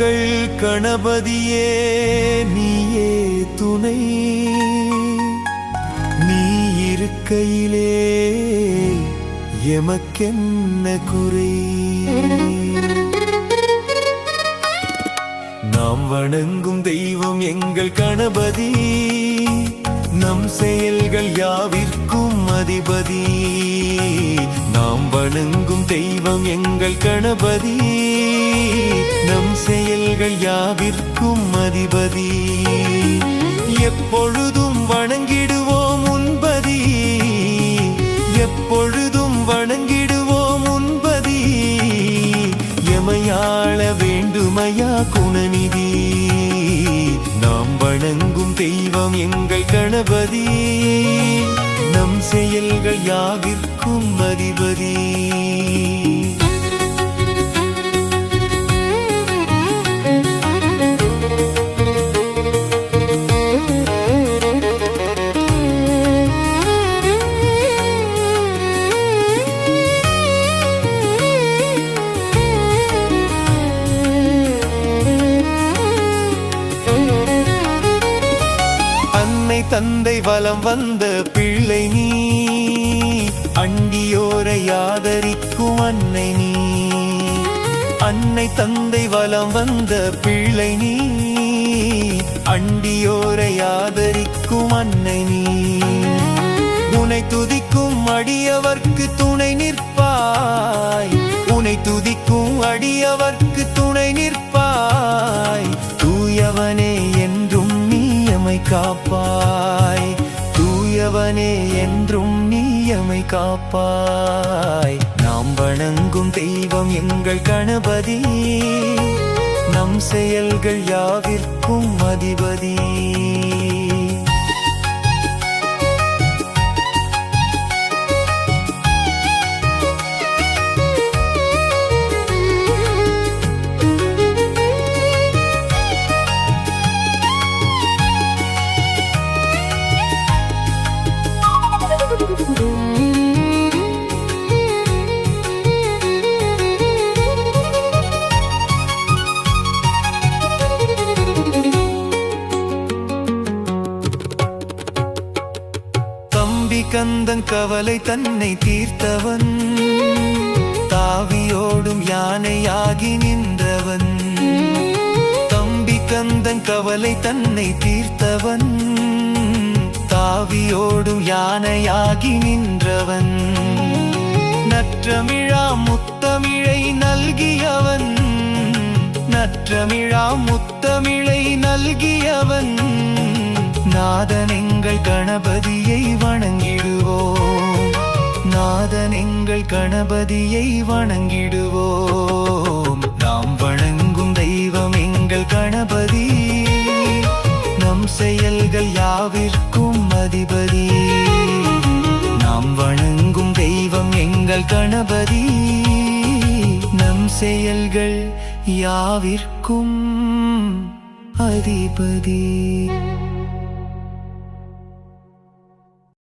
எங்கள் கணபதியே நீயே துணை, நீ இருக்கையிலே எமக்கென்ன குறை. நாம் வணங்கும் தெய்வம் எங்கள் கணபதி, நம் செயல்கள் யாவிற்கும் அதிபதி. நாம் வணங்கும் தெய்வம் எங்கள் கணபதி, நம் செயல்கள் யாவிற்கும் அதிபதி. எப்பொழுதும் வணங்கிடுவோம் உன்பதி, எப்பொழுதும் வணங்கிடுவோம் உன்பதி. எமையாள வேண்டுமையா குணநிதி, நாம் வணங்கும் தெய்வம் எங்கள் கணபதி, நம் செயல்கள் யாவிற்கும் அதிபதி. தந்தை வலம் வந்த பிள்ளை நீ, அண்டியோரை ஆதரிக்கும் அன்னை நீ. அன்னை தந்தை வலம் வந்த பிள்ளை நீ, அண்டியோரை ஆதரிக்கும் அன்னை நீ. உனை துதிக்கும் அடியவர்க்கு துணை நிற்பாய், உனை துதிக்கும் அடியவர்க்கு துணை நிற்பாய். தூயவனே என்றும் நீ எமை காப்பாய், தூயவனே என்றும் நீ எமை காப்பாய். நாம் வணங்கும் தெய்வம் எங்கள் கணபதி, நம் செயல்கள் யாவிற்கும் அதிபதி. கந்தன் கவலை தன்னை தீர்த்தவன், தாவியோடும் யானையாகி நின்றவன். தம்பி கந்தன் கவலை தன்னை தீர்த்தவன், தாவியோடும் யானையாகி நின்றவன். நற்றமிழா முத்தமிழை நல்கியவன், நற்றமிழா முத்தமிழை நல்கியவன். நாதன் எங்கள் கணபதியை வணங்கிடுவோம், நாதன் எங்கள் கணபதியை வணங்கிடுவோம். நாம் வணங்கும் தெய்வம் எங்கள் கணபதி, நம் செயல்கள் யாவிற்கும் அதிபதி. நாம் வணங்கும் தெய்வம் எங்கள் கணபதி, நம் செயல்கள் யாவிற்கும் அதிபதி.